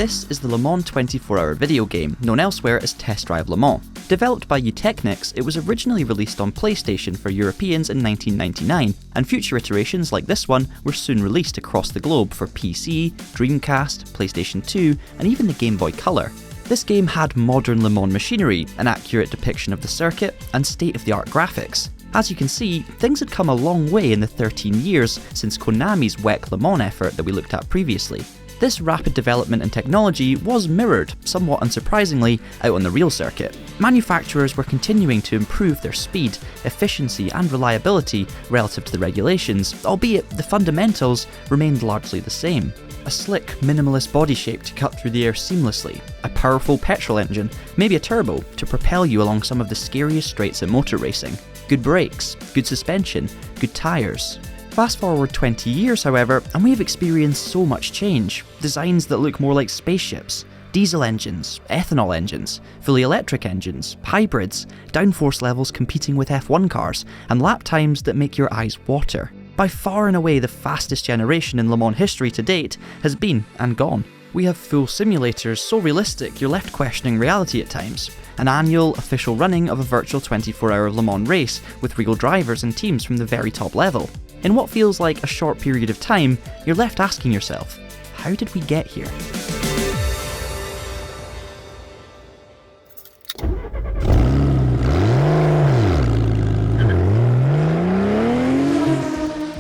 This is the Le Mans 24-hour video game, known elsewhere as Test Drive Le Mans. Developed by Eutechnyx, it was originally released on PlayStation for Europeans in 1999, and future iterations like this one were soon released across the globe for PC, Dreamcast, PlayStation 2, and even the Game Boy Color. This game had modern Le Mans machinery, an accurate depiction of the circuit, and state-of-the-art graphics. As you can see, things had come a long way in the 13 years since Konami's WEC Le Mans effort that we looked at previously. This rapid development in technology was mirrored, somewhat unsurprisingly, out on the real circuit. Manufacturers were continuing to improve their speed, efficiency and reliability relative to the regulations, albeit the fundamentals remained largely the same. A slick, minimalist body shape to cut through the air seamlessly, a powerful petrol engine, maybe a turbo, to propel you along some of the scariest straights in motor racing. Good brakes, good suspension, good tyres. Fast forward 20 years, however, and we have experienced so much change. Designs that look more like spaceships, diesel engines, ethanol engines, fully electric engines, hybrids, downforce levels competing with F1 cars, and lap times that make your eyes water. By far and away the fastest generation in Le Mans history to date has been and gone. We have full simulators so realistic you're left questioning reality at times. An annual official running of a virtual 24-hour Le Mans race with real drivers and teams from the very top level. In what feels like a short period of time, you're left asking yourself, how did we get here?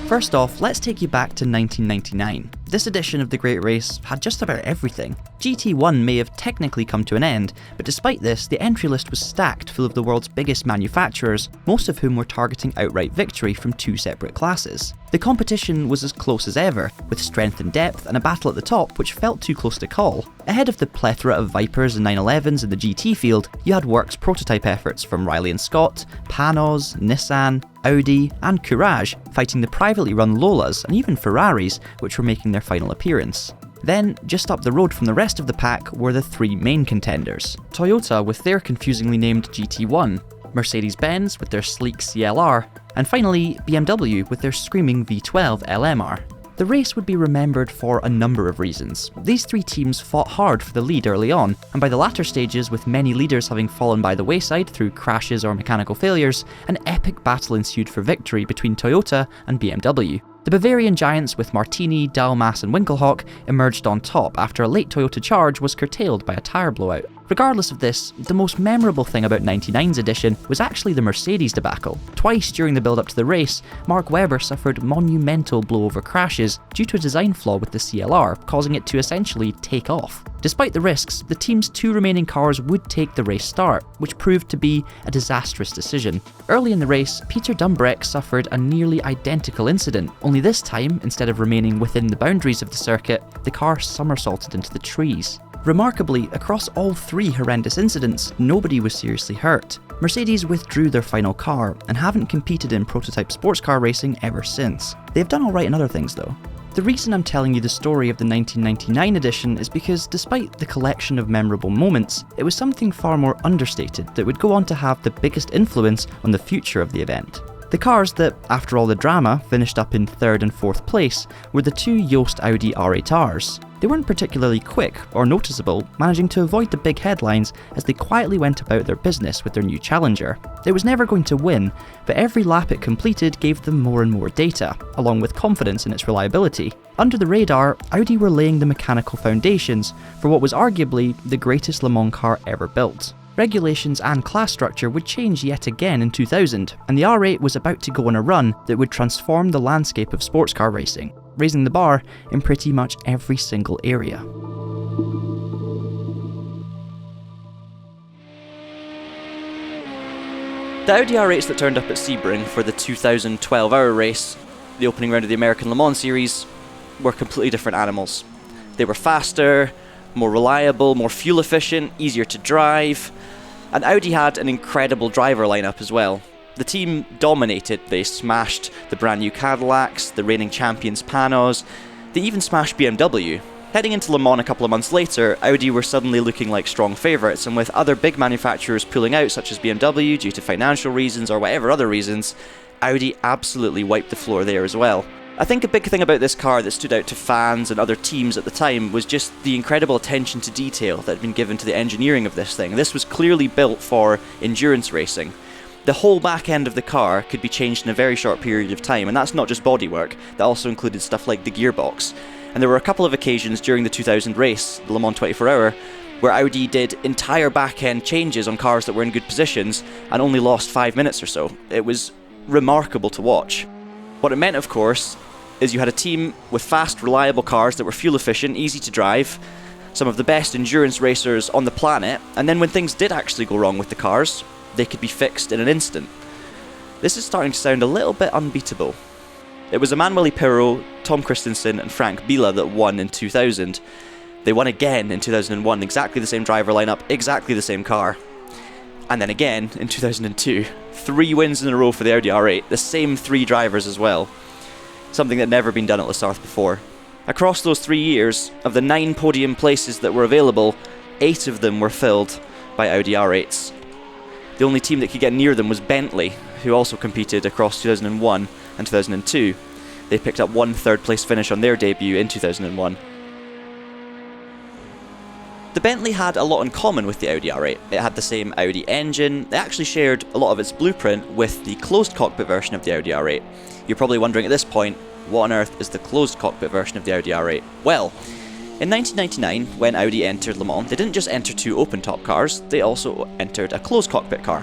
First off, let's take you back to 1999. This edition of the Great Race had just about everything. GT1 may have technically come to an end, but despite this, the entry list was stacked full of the world's biggest manufacturers, most of whom were targeting outright victory from two separate classes. The competition was as close as ever, with strength and depth and a battle at the top which felt too close to call. Ahead of the plethora of Vipers and 911s in the GT field, you had Works prototype efforts from Riley and Scott, Panos, Nissan, Audi and Courage fighting the privately run Lolas and even Ferraris, which were making their final appearance. Then, just up the road from the rest of the pack were the three main contenders. Toyota with their confusingly named GT1, Mercedes-Benz with their sleek CLR, and finally BMW with their screaming V12 LMR. The race would be remembered for a number of reasons. These three teams fought hard for the lead early on, and by the latter stages, with many leaders having fallen by the wayside through crashes or mechanical failures, an epic battle ensued for victory between Toyota and BMW. The Bavarian giants with Martini, Dalmas and Winkelhock emerged on top after a late Toyota charge was curtailed by a tyre blowout. Regardless of this, the most memorable thing about 99's edition was actually the Mercedes debacle. Twice during the build-up to the race, Mark Webber suffered monumental blowover crashes due to a design flaw with the CLR, causing it to essentially take off. Despite the risks, the team's two remaining cars would take the race start, which proved to be a disastrous decision. Early in the race, Peter Dumbreck suffered a nearly identical incident, only this time, instead of remaining within the boundaries of the circuit, the car somersaulted into the trees. Remarkably, across all three horrendous incidents, nobody was seriously hurt. Mercedes withdrew their final car and haven't competed in prototype sports car racing ever since. They've done alright in other things though. The reason I'm telling you the story of the 1999 edition is because despite the collection of memorable moments, it was something far more understated that would go on to have the biggest influence on the future of the event. The cars that, after all the drama, finished up in 3rd and 4th place were the two Yost Audi R8Rs. They weren't particularly quick or noticeable, managing to avoid the big headlines as they quietly went about their business with their new challenger. It was never going to win, but every lap it completed gave them more and more data, along with confidence in its reliability. Under the radar, Audi were laying the mechanical foundations for what was arguably the greatest Le Mans car ever built. Regulations and class structure would change yet again in 2000, and the R8 was about to go on a run that would transform the landscape of sports car racing, raising the bar in pretty much every single area. The Audi R8s that turned up at Sebring for the 2012-hour race, the opening round of the American Le Mans series, were completely different animals. They were faster, more reliable, more fuel efficient, easier to drive, and Audi had an incredible driver lineup as well. The team dominated. They smashed the brand new Cadillacs, the reigning champions Panos, they even smashed BMW. Heading into Le Mans a couple of months later, Audi were suddenly looking like strong favourites, and with other big manufacturers pulling out such as BMW due to financial reasons or whatever other reasons, Audi absolutely wiped the floor there as well. I think a big thing about this car that stood out to fans and other teams at the time was just the incredible attention to detail that had been given to the engineering of this thing. This was clearly built for endurance racing. The whole back end of the car could be changed in a very short period of time, and that's not just bodywork, that also included stuff like the gearbox. And there were a couple of occasions during the 2000 race, the Le Mans 24 Hour, where Audi did entire back end changes on cars that were in good positions and only lost 5 minutes or so. It was remarkable to watch. What it meant, of course, is you had a team with fast, reliable cars that were fuel efficient, easy to drive, some of the best endurance racers on the planet, and then when things did actually go wrong with the cars, they could be fixed in an instant. This is starting to sound a little bit unbeatable. It was Emanuele Pirro, Tom Christensen and Frank Biela that won in 2000. They won again in 2001, exactly the same driver lineup, exactly the same car. And then again in 2002, 3 wins in a row for the Audi R8, the same 3 drivers as well. Something that had never been done at Sarthe before. Across those 3 years, of the 9 podium places that were available, 8 of them were filled by Audi R8s. The only team that could get near them was Bentley, who also competed across 2001 and 2002. They picked up 1 third-place finish on their debut in 2001. The Bentley had a lot in common with the Audi R8. It had the same Audi engine. It actually shared a lot of its blueprint with the closed cockpit version of the Audi R8. You're probably wondering at this point, what on earth is the closed cockpit version of the Audi R8? Well, in 1999, when Audi entered Le Mans, they didn't just enter 2 open-top cars, they also entered a closed cockpit car,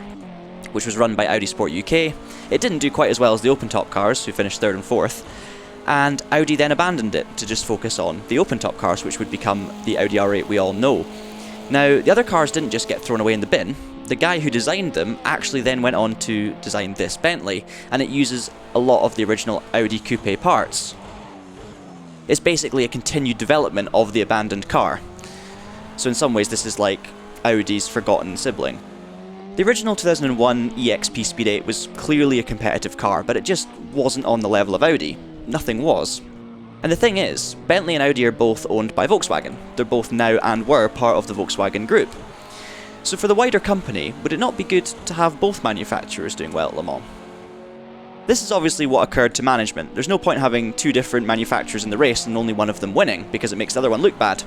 which was run by Audi Sport UK. It didn't do quite as well as the open-top cars, who finished 3rd and 4th, and Audi then abandoned it to just focus on the open-top cars, which would become the Audi R8 we all know. Now, the other cars didn't just get thrown away in the bin. The guy who designed them actually then went on to design this Bentley, and it uses a lot of the original Audi coupe parts. It's basically a continued development of the abandoned car. So in some ways this is like Audi's forgotten sibling. The original 2001 EXP Speed 8 was clearly a competitive car, but it just wasn't on the level of Audi. Nothing was. And the thing is, Bentley and Audi are both owned by Volkswagen. They're both now and were part of the Volkswagen Group. So for the wider company, would it not be good to have both manufacturers doing well at Le Mans? This is obviously what occurred to management. There's no point having 2 different manufacturers in the race and only one of them winning, because it makes the other one look bad.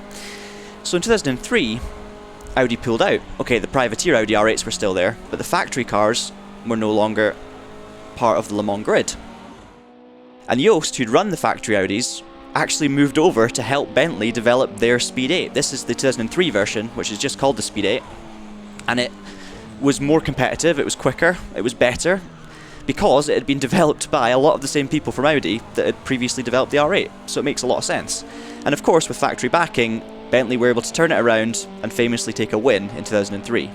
So in 2003, Audi pulled out. Okay, the privateer Audi R8s were still there, but the factory cars were no longer part of the Le Mans grid. And Jost, who'd run the factory Audis, actually moved over to help Bentley develop their Speed 8. This is the 2003 version, which is just called the Speed 8. And it was more competitive, it was quicker, it was better, because it had been developed by a lot of the same people from Audi that had previously developed the R8, so it makes a lot of sense. And of course, with factory backing, Bentley were able to turn it around and famously take a win in 2003.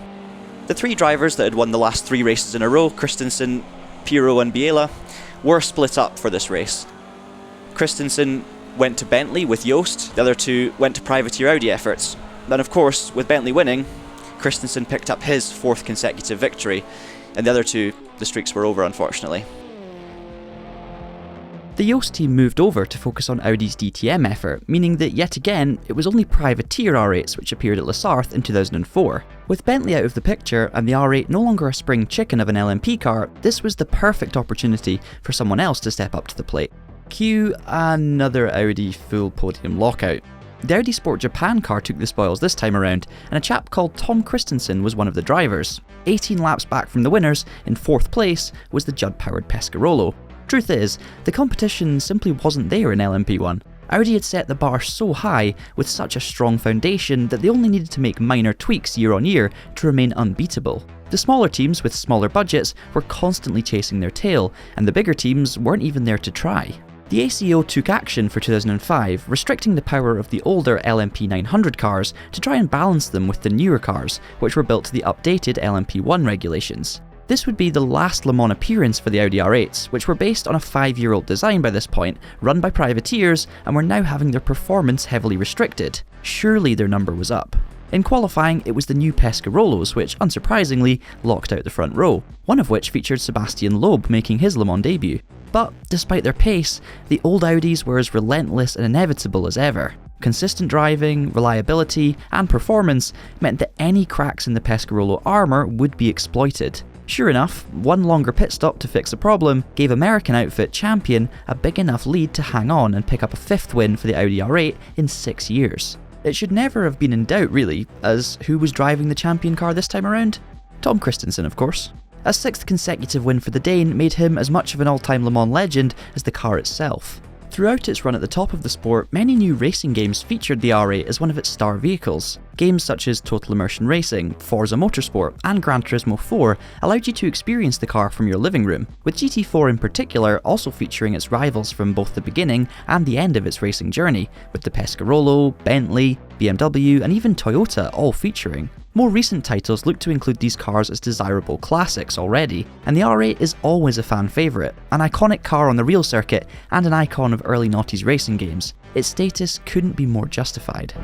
The 3 drivers that had won the last 3 races in a row, Christensen, Pirro and Biela, were split up for this race. Christensen went to Bentley with Jost, the other 2 went to privateer Audi efforts. Then of course, with Bentley winning, Christensen picked up his 4th consecutive victory, and the other 2, the streaks were over unfortunately. The Jost team moved over to focus on Audi's DTM effort, meaning that yet again, it was only privateer R8s which appeared at Sarthe in 2004. With Bentley out of the picture and the R8 no longer a spring chicken of an LMP car, this was the perfect opportunity for someone else to step up to the plate. Cue another Audi full podium lockout. The Audi Sport Japan car took the spoils this time around, and a chap called Tom Christensen was one of the drivers. 18 laps back from the winners, in 4th place, was the Judd-powered Pescarolo. Truth is, the competition simply wasn't there in LMP1. Audi had set the bar so high, with such a strong foundation, that they only needed to make minor tweaks year on year to remain unbeatable. The smaller teams with smaller budgets were constantly chasing their tail, and the bigger teams weren't even there to try. The ACO took action for 2005, restricting the power of the older LMP 900 cars to try and balance them with the newer cars, which were built to the updated LMP1 regulations. This would be the last Le Mans appearance for the Audi R8s, which were based on a 5-year-old design by this point, run by privateers, and were now having their performance heavily restricted. Surely their number was up. In qualifying, it was the new Pescarolos which, unsurprisingly, locked out the front row, one of which featured Sebastian Loeb making his Le Mans debut. But, despite their pace, the old Audis were as relentless and inevitable as ever. Consistent driving, reliability, and performance meant that any cracks in the Pescarolo armour would be exploited. Sure enough, one longer pit stop to fix the problem gave American outfit Champion a big enough lead to hang on and pick up a 5th win for the Audi R8 in 6 years. It should never have been in doubt really, as who was driving the Champion car this time around? Tom Christensen, of course. A 6th consecutive win for the Dane made him as much of an all-time Le Mans legend as the car itself. Throughout its run at the top of the sport, many new racing games featured the R8 as one of its star vehicles. Games such as Total Immersion Racing, Forza Motorsport, and Gran Turismo 4 allowed you to experience the car from your living room, with GT4 in particular also featuring its rivals from both the beginning and the end of its racing journey, with the Pescarolo, Bentley, BMW, and even Toyota all featuring. More recent titles look to include these cars as desirable classics already, and the R8 is always a fan favourite, an iconic car on the real circuit and an icon of early noughties racing games. Its status couldn't be more justified.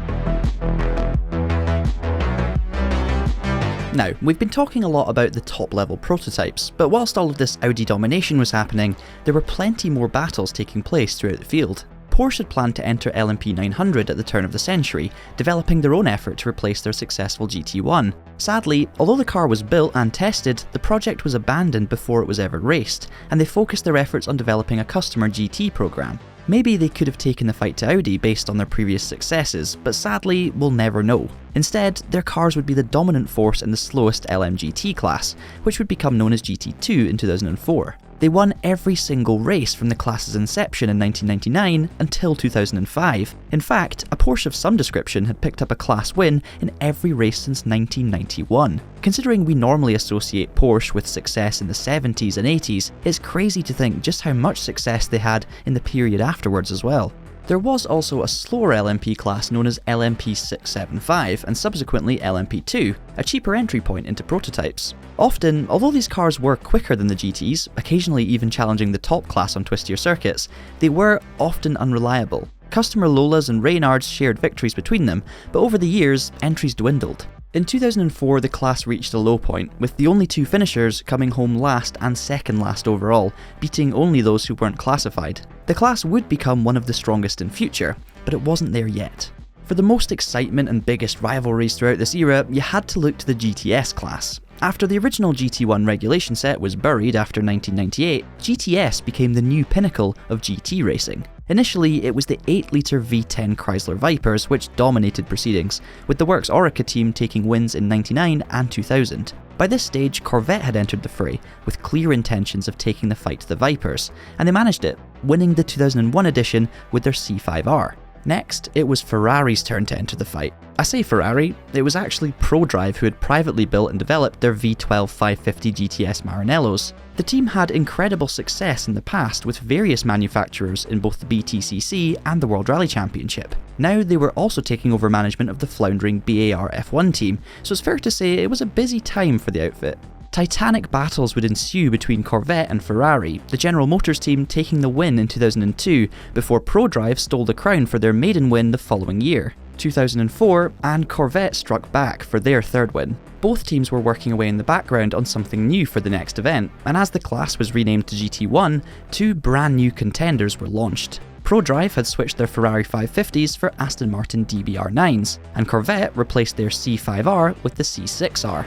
Now, we've been talking a lot about the top level prototypes, but whilst all of this Audi domination was happening, there were plenty more battles taking place throughout the field. Porsche had planned to enter LMP 900 at the turn of the century, developing their own effort to replace their successful GT1. Sadly, although the car was built and tested, the project was abandoned before it was ever raced, and they focused their efforts on developing a customer GT program. Maybe they could have taken the fight to Audi based on their previous successes, but sadly, we'll never know. Instead, their cars would be the dominant force in the slowest LMGT class, which would become known as GT2 in 2004. They won every single race from the class's inception in 1999 until 2005. In fact, a Porsche of some description had picked up a class win in every race since 1991. Considering we normally associate Porsche with success in the 70s and 80s, it's crazy to think just how much success they had in the period afterwards as well. There was also a slower LMP class known as LMP 675 and subsequently LMP2, a cheaper entry point into prototypes. Often, although these cars were quicker than the GTs, occasionally even challenging the top class on twistier circuits, they were often unreliable. Customer Lolas and Reynards shared victories between them, but over the years, entries dwindled. In 2004, the class reached a low point, with the only two finishers coming home last and second last overall, beating only those who weren't classified. The class would become one of the strongest in future, but it wasn't there yet. For the most excitement and biggest rivalries throughout this era, you had to look to the GTS class. After the original GT1 regulation set was buried after 1998, GTS became the new pinnacle of GT racing. Initially, it was the 8-litre V10 Chrysler Vipers which dominated proceedings, with the Works Oreca team taking wins in 99 and 2000. By this stage, Corvette had entered the fray, with clear intentions of taking the fight to the Vipers, and they managed it, winning the 2001 edition with their C5R. Next, it was Ferrari's turn to enter the fight. I say Ferrari, it was actually ProDrive who had privately built and developed their V12 550 GTS Maranellos. The team had incredible success in the past with various manufacturers in both the BTCC and the World Rally Championship. Now they were also taking over management of the floundering BAR F1 team, so it's fair to say it was a busy time for the outfit. Titanic battles would ensue between Corvette and Ferrari, the General Motors team taking the win in 2002, before ProDrive stole the crown for their maiden win the following year. 2004, and Corvette struck back for their third win. Both teams were working away in the background on something new for the next event, and as the class was renamed to GT1, two brand new contenders were launched. ProDrive had switched their Ferrari 550s for Aston Martin DBR9s, and Corvette replaced their C5R with the C6R.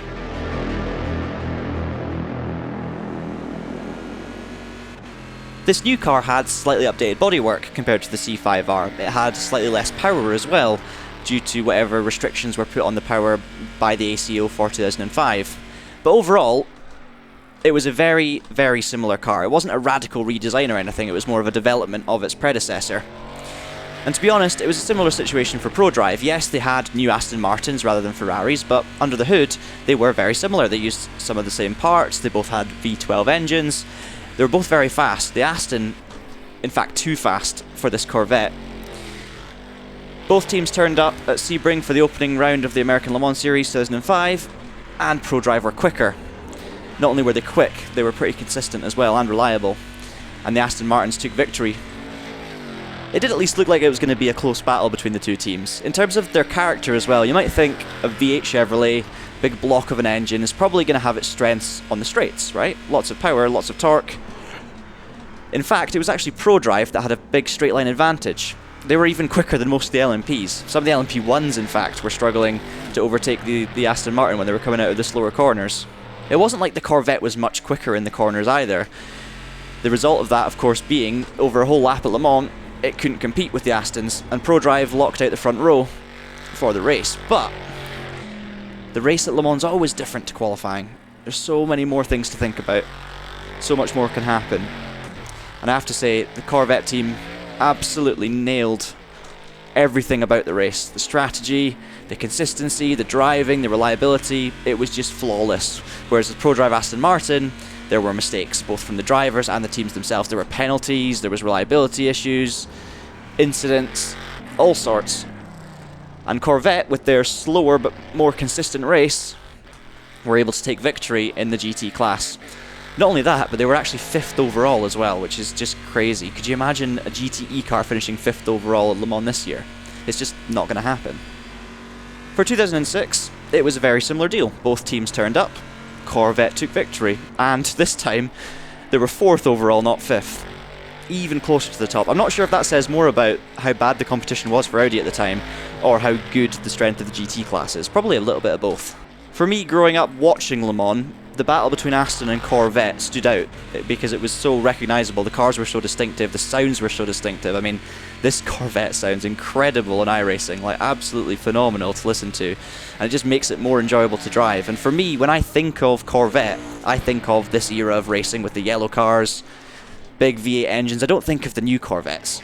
This new car had slightly updated bodywork compared to the C5R. It had slightly less power as well, due to whatever restrictions were put on the power by the ACO for 2005. But overall, it was a very, very similar car. It wasn't a radical redesign or anything, it was more of a development of its predecessor. And to be honest, it was a similar situation for ProDrive. Yes, they had new Aston Martins rather than Ferraris, but under the hood, they were very similar. They used some of the same parts, they both had V12 engines. They were both very fast. The Aston, in fact, too fast for this Corvette. Both teams turned up at Sebring for the opening round of the American Le Mans Series 2005, and ProDrive were quicker. Not only were they quick, they were pretty consistent as well and reliable, and the Aston Martins took victory. It did at least look like it was going to be a close battle between the two teams. In terms of their character as well, you might think a V8 Chevrolet, big block of an engine, is probably going to have its strengths on the straights, right? Lots of power, lots of torque. In fact, it was actually ProDrive that had a big straight line advantage. They were even quicker than most of the LMPs. Some of the LMP1s, in fact, were struggling to overtake the Aston Martin when they were coming out of the slower corners. It wasn't like the Corvette was much quicker in the corners either. The result of that, of course, being, over a whole lap at Le Mans, it couldn't compete with the Astons, and ProDrive locked out the front row for the race. But the race at Le Mans is always different to qualifying. There's so many more things to think about. So much more can happen. And I have to say, the Corvette team absolutely nailed everything about the race. The strategy, the consistency, the driving, the reliability, it was just flawless. Whereas with ProDrive Aston Martin, there were mistakes, both from the drivers and the teams themselves. There were penalties, there was reliability issues, incidents, all sorts. And Corvette, with their slower but more consistent race, were able to take victory in the GT class. Not only that, but they were actually 5th overall as well, which is just crazy. Could you imagine a GTE car finishing 5th overall at Le Mans this year? It's just not going to happen. For 2006, it was a very similar deal. Both teams turned up, Corvette took victory, and this time they were 4th overall, not 5th. Even closer to the top. I'm not sure if that says more about how bad the competition was for Audi at the time, or how good the strength of the GT class is. Probably a little bit of both. For me, growing up watching Le Mans, the battle between Aston and Corvette stood out because it was so recognisable. The cars were so distinctive, the sounds were so distinctive. I mean, this Corvette sounds incredible in iRacing, like absolutely phenomenal to listen to, and it just makes it more enjoyable to drive. And for me, when I think of Corvette, I think of this era of racing with the yellow cars, big V8 engines. I don't think of the new Corvettes.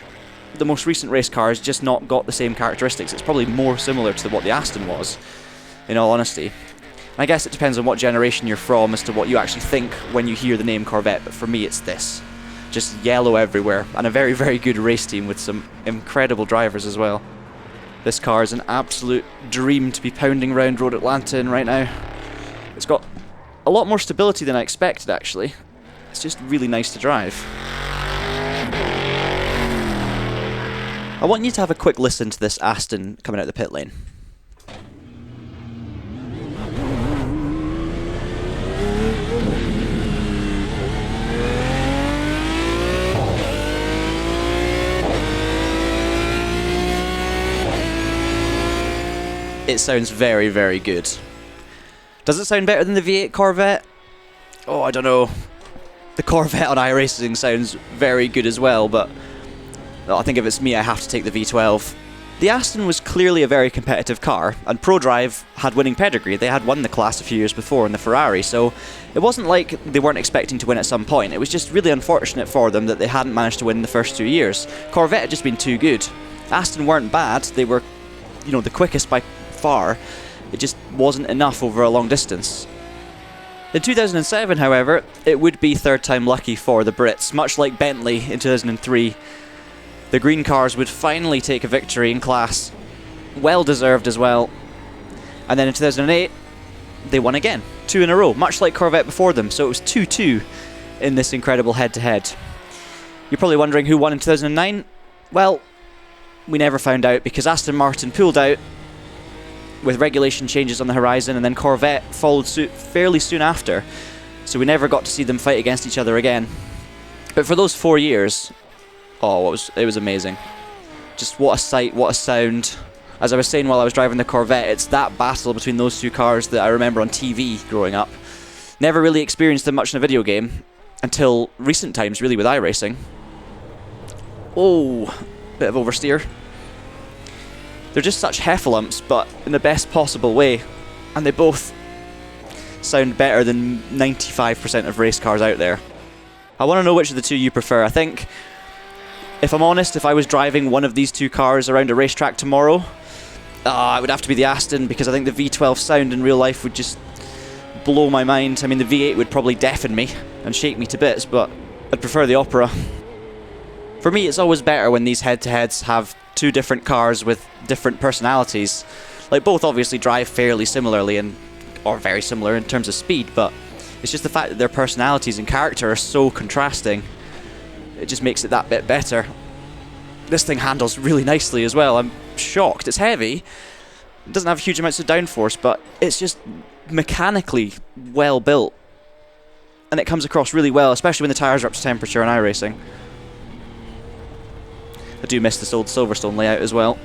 The most recent race cars just not got the same characteristics. It's probably more similar to what the Aston was, in all honesty. I guess it depends on what generation you're from as to what you actually think when you hear the name Corvette, but for me it's this. Just yellow everywhere, and a very, very good race team with some incredible drivers as well. This car is an absolute dream to be pounding around Road Atlanta in right now. It's got a lot more stability than I expected, actually. It's just really nice to drive. I want you to have a quick listen to this Aston coming out the pit lane. It sounds very, very good. Does it sound better than the V8 Corvette? Oh, I don't know. The Corvette on iRacing sounds very good as well, but I think if it's me, I have to take the V12. The Aston was clearly a very competitive car, and ProDrive had winning pedigree. They had won the class a few years before in the Ferrari, so it wasn't like they weren't expecting to win at some point. It was just really unfortunate for them that they hadn't managed to win the first 2 years. Corvette had just been too good. Aston weren't bad. They were, the quickest by far. It just wasn't enough over a long distance. In 2007, however, it would be third time lucky for the Brits. Much like Bentley in 2003, the green cars would finally take a victory in class. Well deserved as well. And then in 2008, they won again. 2 in a row, much like Corvette before them, so it was 2-2 in this incredible head-to-head. You're probably wondering who won in 2009? Well, we never found out because Aston Martin pulled out with regulation changes on the horizon, and then Corvette followed suit fairly soon after, so we never got to see them fight against each other again. But for those 4 years, it was amazing. Just what a sight, what a sound. As I was saying while I was driving the Corvette, it's that battle between those two cars that I remember on TV growing up. Never really experienced them much in a video game until recent times, really, with iRacing. Oh, bit of oversteer. They're just such heffalumps, but in the best possible way. And they both sound better than 95% of race cars out there. I want to know which of the two you prefer. I think, if I'm honest, if I was driving one of these two cars around a racetrack tomorrow, it would have to be the Aston, because I think the V12 sound in real life would just blow my mind. I mean, the V8 would probably deafen me and shake me to bits, but I'd prefer the Opera. For me, it's always better when these head-to-heads have two different cars with different personalities. Like, both obviously drive fairly similarly or very similar in terms of speed, but it's just the fact that their personalities and character are so contrasting. It just makes it that bit better. This thing handles really nicely as well. I'm shocked. It's heavy. It doesn't have huge amounts of downforce, but it's just mechanically well built. And it comes across really well, especially when the tyres are up to temperature in iRacing. I do miss this old Silverstone layout as well.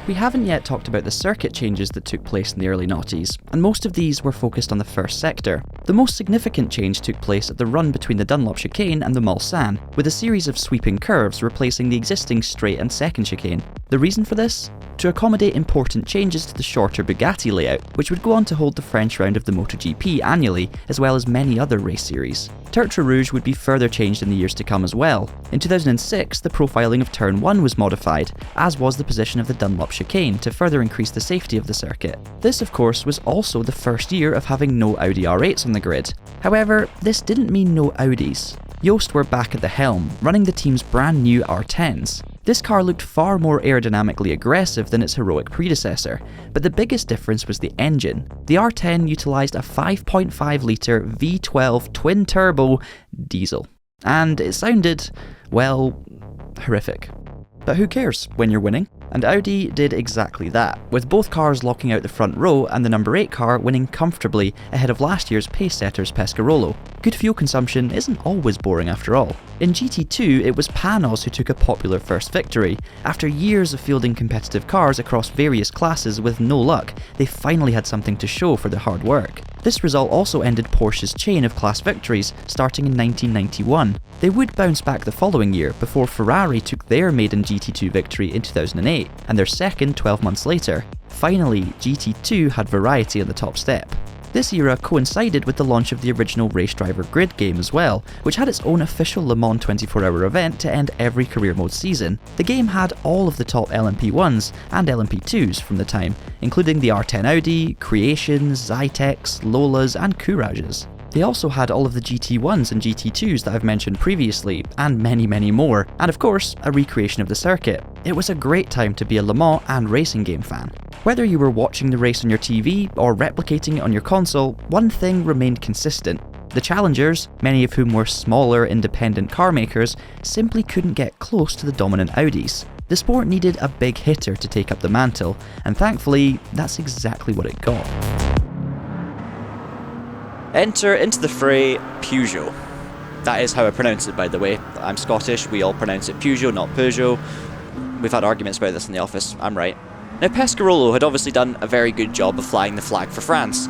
We haven't yet talked about the circuit changes that took place in the early noughties, and most of these were focused on the first sector. The most significant change took place at the run between the Dunlop chicane and the Mulsanne, with a series of sweeping curves replacing the existing straight and second chicane. The reason for this? To accommodate important changes to the shorter Bugatti layout, which would go on to hold the French round of the MotoGP annually, as well as many other race series. Tertre Rouge would be further changed in the years to come as well. In 2006, the profiling of Turn 1 was modified, as was the position of the Dunlop chicane to further increase the safety of the circuit. This, of course, was also the first year of having no Audi R8s on the grid. However, this didn't mean no Audis. Yost were back at the helm, running the team's brand new R10s. This car looked far more aerodynamically aggressive than its heroic predecessor, but the biggest difference was the engine. The R10 utilised a 5.5 litre V12 twin-turbo diesel, and it sounded, well, horrific. But who cares when you're winning? And Audi did exactly that, with both cars locking out the front row and the number 8 car winning comfortably ahead of last year's pace-setters Pescarolo. Good fuel consumption isn't always boring after all. In GT2, it was Panos who took a popular first victory. After years of fielding competitive cars across various classes with no luck, they finally had something to show for their hard work. This result also ended Porsche's chain of class victories, starting in 1991. They would bounce back the following year before Ferrari took their maiden GT2 victory in 2008, and their second 12 months later. Finally, GT2 had variety on the top step. This era coincided with the launch of the original Race Driver Grid game as well, which had its own official Le Mans 24-hour event to end every career mode season. The game had all of the top LMP1s and LMP2s from the time, including the R10 Audi, Creations, Zytex, Lolas and Courages. They also had all of the GT1s and GT2s that I've mentioned previously, and many more, and of course, a recreation of the circuit. It was a great time to be a Le Mans and racing game fan. Whether you were watching the race on your TV or replicating it on your console, one thing remained consistent. The challengers, many of whom were smaller independent car makers, simply couldn't get close to the dominant Audis. The sport needed a big hitter to take up the mantle, and thankfully, that's exactly what it got. Enter into the fray Peugeot. That is how I pronounce it, by the way. I'm Scottish, we all pronounce it Peugeot, not Peugeot. We've had arguments about this in the office, I'm right. Now, Pescarolo had obviously done a very good job of flying the flag for France.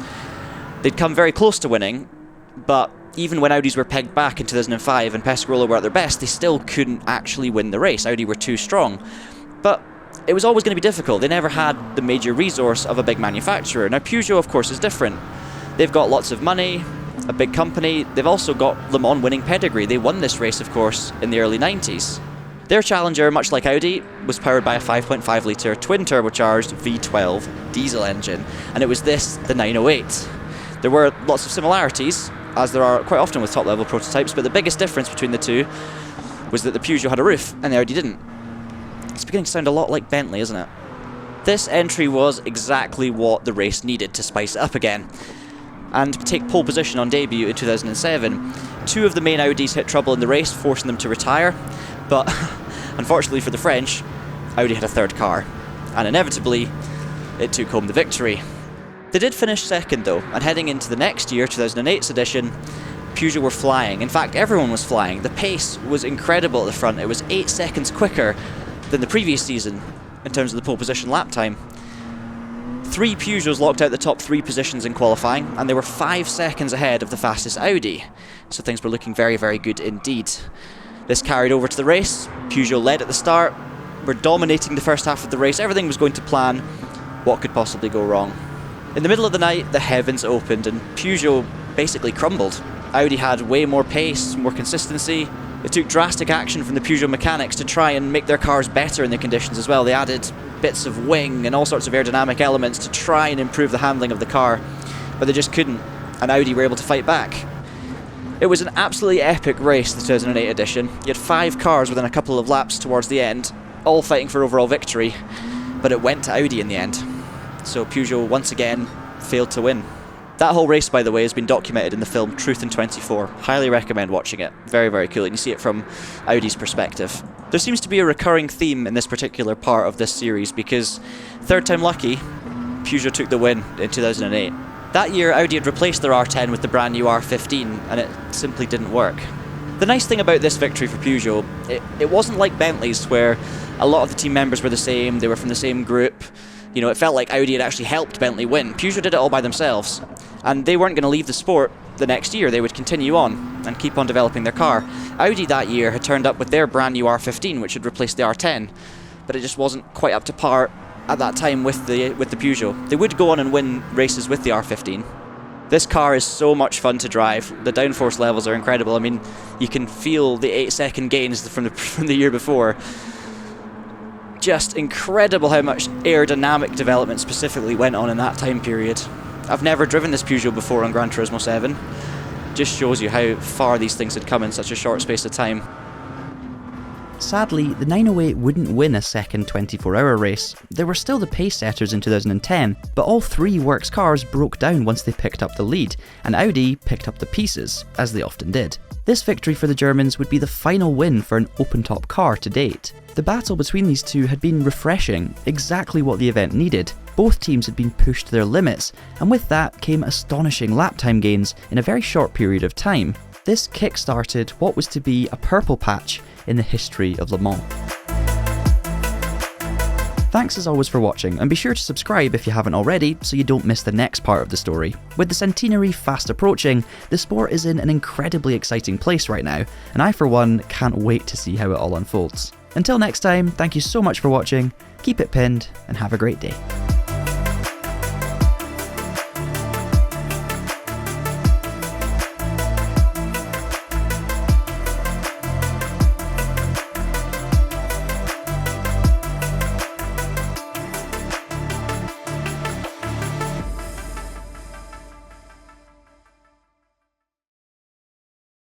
They'd come very close to winning, but even when Audis were pegged back in 2005 and Pescarolo were at their best, they still couldn't actually win the race. Audi were too strong. But it was always going to be difficult. They never had the major resource of a big manufacturer. Now, Peugeot, of course, is different. They've got lots of money, a big company. They've also got Le Mans winning pedigree. They won this race, of course, in the early 90s. Their Challenger, much like Audi, was powered by a 5.5 litre twin-turbocharged V12 diesel engine, and it was this, the 908. There were lots of similarities, as there are quite often with top-level prototypes, but the biggest difference between the two was that the Peugeot had a roof, and the Audi didn't. It's beginning to sound a lot like Bentley, isn't it? This entry was exactly what the race needed to spice it up again. And take pole position on debut in 2007. Two of the main Audis hit trouble in the race, forcing them to retire, but unfortunately for the French, Audi had a third car, and inevitably, it took home the victory. They did finish second though, and heading into the next year, 2008's edition, Peugeot were flying. In fact, everyone was flying. The pace was incredible at the front. It was 8 seconds quicker than the previous season in terms of the pole position lap time. 3 Peugeots locked out the top 3 positions in qualifying, and they were 5 seconds ahead of the fastest Audi, so things were looking very good indeed. This carried over to the race. Peugeot led at the start, were dominating the first half of the race. Everything was going to plan. What could possibly go wrong? In the middle of the night, the heavens opened and Peugeot basically crumbled. Audi had way more pace, more consistency. It took drastic action from the Peugeot mechanics to try and make their cars better in the conditions as well. They added bits of wing and all sorts of aerodynamic elements to try and improve the handling of the car, but they just couldn't, and Audi were able to fight back. It was an absolutely epic race, the 2008 edition. You had 5 cars within a couple of laps towards the end, all fighting for overall victory, but it went to Audi in the end. So Peugeot once again failed to win. That whole race, by the way, has been documented in the film Truth in 24. Highly recommend watching it. Very cool, and you see it from Audi's perspective. There seems to be a recurring theme in this particular part of this series because, third time lucky, Peugeot took the win in 2008. That year, Audi had replaced their R10 with the brand new R15, and it simply didn't work. The nice thing about this victory for Peugeot, it wasn't like Bentley's, where a lot of the team members were the same, they were from the same group. You know, it felt like Audi had actually helped Bentley win. Peugeot did it all by themselves, and they weren't going to leave the sport the next year. They would continue on and keep on developing their car. Audi that year had turned up with their brand new R15, which had replaced the R10, but it just wasn't quite up to par at that time with the Peugeot. They would go on and win races with the R15. This car is so much fun to drive. The downforce levels are incredible. I mean, you can feel the 8-second gains from the year before. Just incredible how much aerodynamic development specifically went on in that time period. I've never driven this Peugeot before on Gran Turismo 7. Just shows you how far these things had come in such a short space of time. Sadly, the 908 wouldn't win a second 24-hour race. There were still the pace setters in 2010, but all three works cars broke down once they picked up the lead, and Audi picked up the pieces, as they often did. This victory for the Germans would be the final win for an open-top car to date. The battle between these two had been refreshing, exactly what the event needed. Both teams had been pushed to their limits, and with that came astonishing lap time gains in a very short period of time. This kick-started what was to be a purple patch in the history of Le Mans. Thanks as always for watching, and be sure to subscribe if you haven't already so you don't miss the next part of the story. With the centenary fast approaching, the sport is in an incredibly exciting place right now, and I for one can't wait to see how it all unfolds. Until next time, thank you so much for watching, keep it pinned, and have a great day.